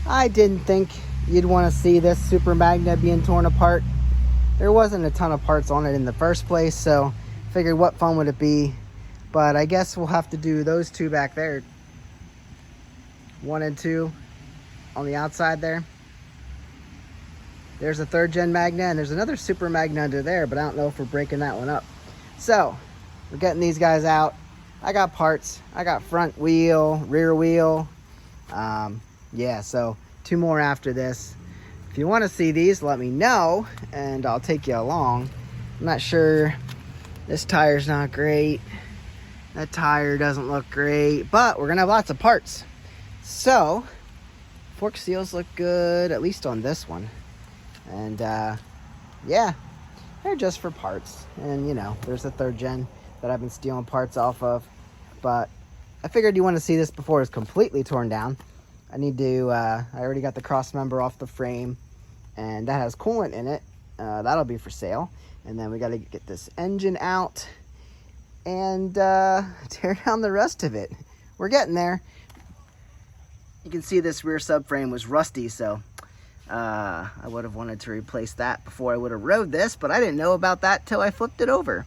I didn't think you'd want to see this Super Magna being torn apart. There wasn't a ton of parts on it in the first place, so figured what fun would it be. But I guess we'll have to do those two back there. 1 and 2 on the outside there. There's a 3rd gen Magna, and there's another Super Magna under there, but I don't know if we're breaking that one up. So, we're getting these guys out. I got parts. I got front wheel, rear wheel. Yeah, so 2 more after this. If you want to see these, let me know, and I'll take you along. I'm not sure. This tire's not great. That tire doesn't look great, but we're going to have lots of parts. So, fork seals look good, at least on this one. And, yeah, they're just for parts. And, you know, there's a 3rd gen that I've been stealing parts off of. But I figured you want to see this before it's completely torn down. I need to, I already got the cross member off the frame, and that has coolant in it. That'll be for sale. And then we got to get this engine out and tear down the rest of it. We're getting there. You can see this rear subframe was rusty, so I would have wanted to replace that before I would have rode this, but I didn't know about that till I flipped it over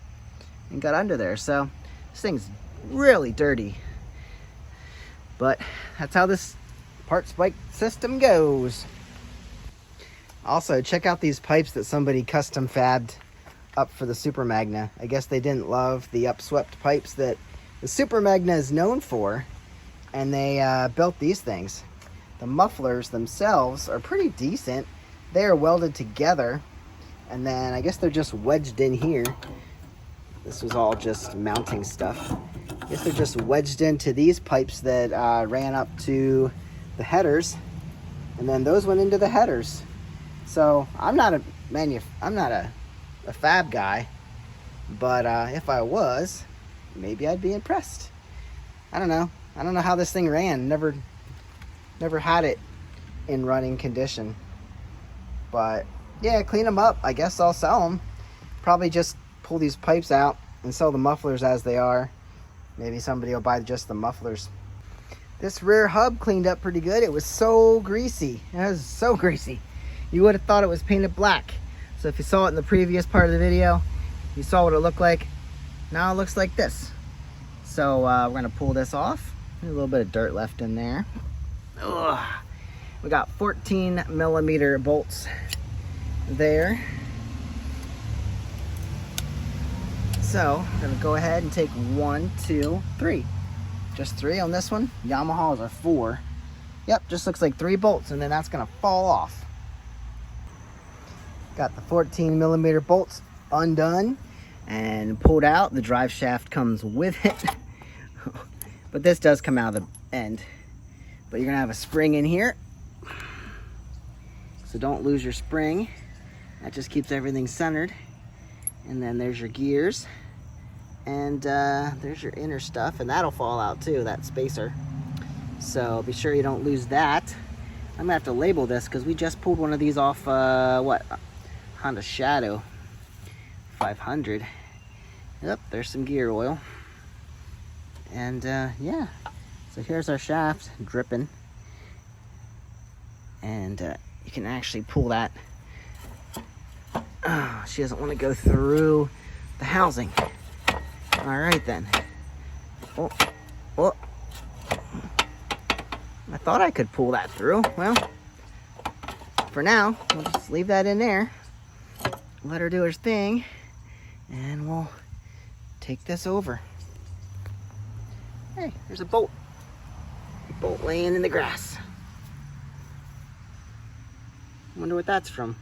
and got under there. So this thing's really dirty, but that's how this parts bike system goes. Also, check out these pipes that somebody custom fabbed up for the Super Magna. I guess they didn't love the upswept pipes that the Super Magna is known for, and they built these things. The mufflers themselves are pretty decent. They are welded together, and then I guess they're just wedged in here. This was all just mounting stuff. I guess they're just wedged into these pipes that ran up to the headers, and then those went into the headers. So I'm not a fab guy, but if I was, maybe I'd be impressed. I don't know how this thing ran. Never had it in running condition, but yeah, clean them up. I guess I'll sell them. Probably just pull these pipes out and sell the mufflers as they are. Maybe somebody will buy just the mufflers. This rear hub cleaned up pretty good. It was so greasy. It was so greasy. You would have thought it was painted black. So if you saw it in the previous part of the video, you saw what it looked like. Now it looks like this. So we're gonna pull this off. There's a little bit of dirt left in there. Ugh. We got 14mm bolts there. So I'm gonna go ahead and take 1, 2, 3. Just 3 on this one. Yamaha's are 4. Yep, just looks like 3 bolts, and then that's gonna fall off. Got the 14mm bolts undone and pulled out. The drive shaft comes with it. But this does come out of the end. But you're gonna have a spring in here, so don't lose your spring. That just keeps everything centered. And then there's your gears, and there's your inner stuff, and that'll fall out too, that spacer. So be sure you don't lose that. I'm gonna have to label this because we just pulled one of these off Honda Shadow 500. Yep, there's some gear oil. And yeah, so here's our shaft dripping, and you can actually pull that. Oh, she doesn't want to go through the housing. All right then. Oh, oh. I thought I could pull that through. Well, for now, we'll just leave that in there. Let her do her thing, and we'll take this over. Hey, there's a bolt. Bolt laying in the grass. Wonder what that's from.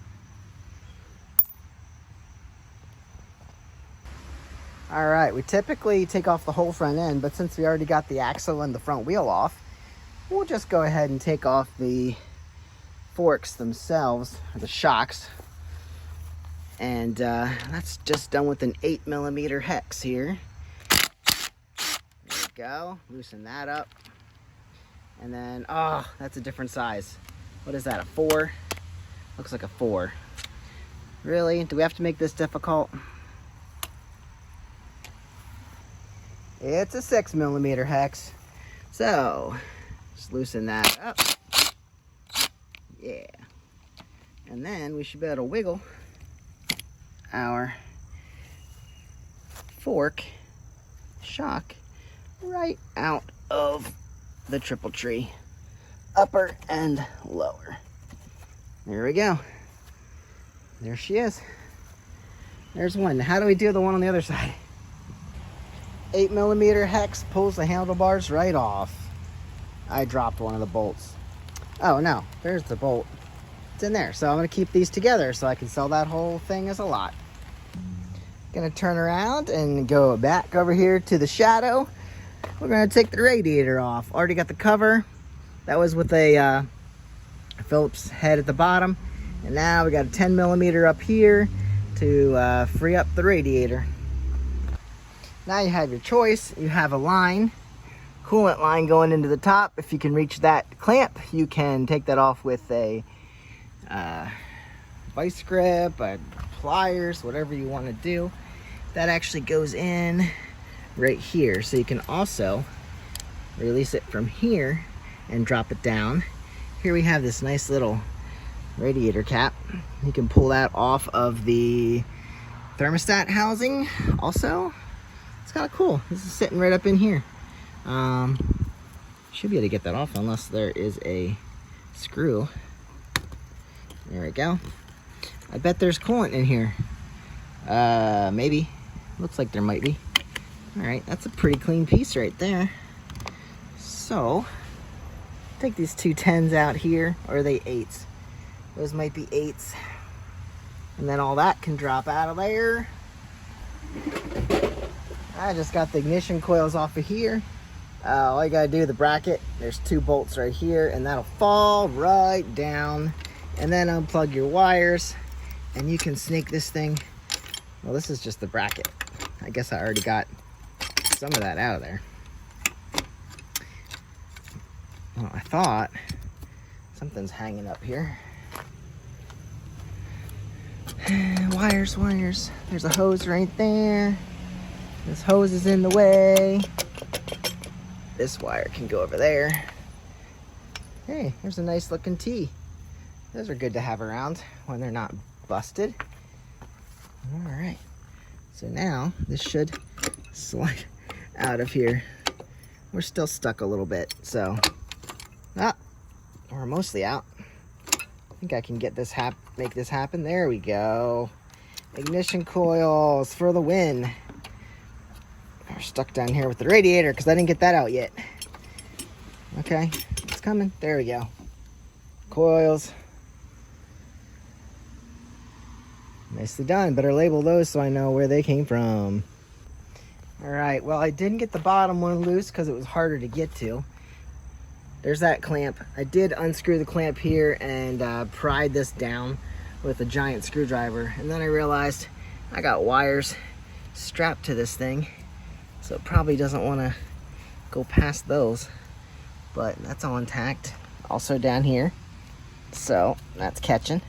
All right, we typically take off the whole front end, but since we already got the axle and the front wheel off, we'll just go ahead and take off the forks themselves, or the shocks. And that's just done with an 8mm hex here. There we go, loosen that up. And then, oh, that's a different size. What is that, a 4? Looks like a 4. Really? Do we have to make this difficult? It's a 6mm hex. So, just loosen that up. Yeah. And then we should be able to wiggle our fork shock right out of the triple tree, upper and lower. There we go. There she is. There's one. How do we do the one on the other side? 8mm hex pulls the handlebars right off. I dropped one of the bolts. Oh no, there's the bolt. It's in there. So I'm gonna keep these together so I can sell that whole thing as a lot. Gonna turn around and go back over here to the Shadow. We're gonna take the radiator off. Already got the cover. That was with a Phillips head at the bottom. And now we got a 10mm up here to free up the radiator. Now you have your choice. You have a line, coolant line going into the top. If you can reach that clamp, you can take that off with a vice grip, pliers, whatever you want to do. That actually goes in right here, so you can also release it from here and drop it down. Here we have this nice little radiator cap. You can pull that off of the thermostat housing also. It's kind of cool. This is sitting right up in here. Should be able to get that off unless there is a screw. There we go. I bet there's coolant in here. Maybe. Looks like there might be. All right, that's a pretty clean piece right there. So, take these two 10s out here, or are they 8s? Those might be 8s. And then all that can drop out of there. I just got the ignition coils off of here. All you gotta do, the bracket, there's 2 bolts right here, and that'll fall right down. And then unplug your wires, and you can snake this thing. Well, this is just the bracket. I guess I already got some of that out of there. Well, I thought something's hanging up here. Wires. There's a hose right there. This hose is in the way. This wire can go over there. Hey, there's a nice looking T. Those are good to have around when they're not busted. All right. So now this should slide out of here. We're still stuck a little bit, so we're mostly out. I think I can get this make this happen. There we go. Ignition coils for the win. We're stuck down here with the radiator because I didn't get that out yet. Okay, it's coming. There we go. Coils. Nicely done. Better label those so I know where they came from. All right, well, I didn't get the bottom one loose because it was harder to get to. There's that clamp. I did unscrew the clamp here and pried this down with a giant screwdriver. And then I realized I got wires strapped to this thing, so it probably doesn't want to go past those. But that's all intact. Also down here. So that's catching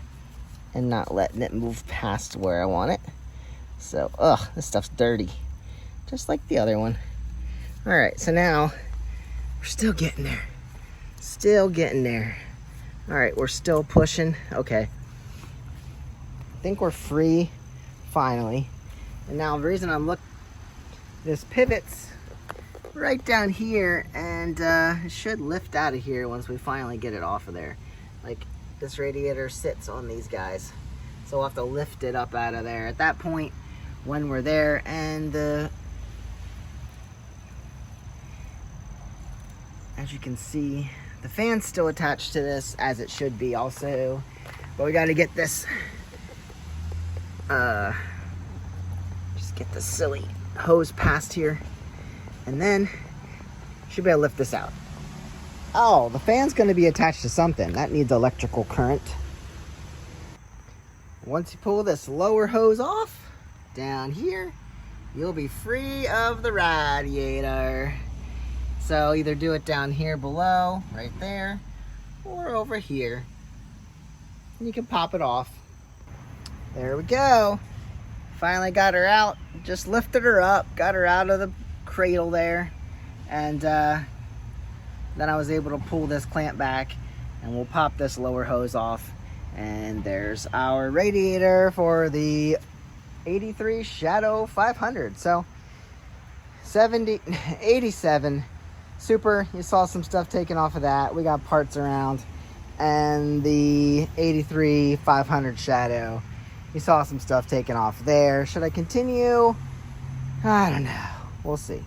and not letting it move past where I want it. So, this stuff's dirty. Just like the other one. All right, so now we're still getting there. Still getting there. All right, we're still pushing. Okay. I think we're free, finally. And now the reason I'm looking, this pivots right down here, and it should lift out of here once we finally get it off of there. Like, this radiator sits on these guys, so we'll have to lift it up out of there. At that point, when we're there, and as you can see, the fan's still attached to this, as it should be also. But we gotta get this, just get the silly hose past here, and then should be able to lift this out. Oh, the fan's gonna be attached to something. That needs electrical current. Once you pull this lower hose off, down here, you'll be free of the radiator. So either do it down here below, right there, or over here. And you can pop it off. There we go. Finally got her out. Just lifted her up, got her out of the cradle there. And then I was able to pull this clamp back and we'll pop this lower hose off. And there's our radiator for the 83 Shadow 500. So 87 Super, you saw some stuff taken off of that. We got parts around. And the 83 500 Shadow, you saw some stuff taken off there. Should I continue? I don't know. We'll see.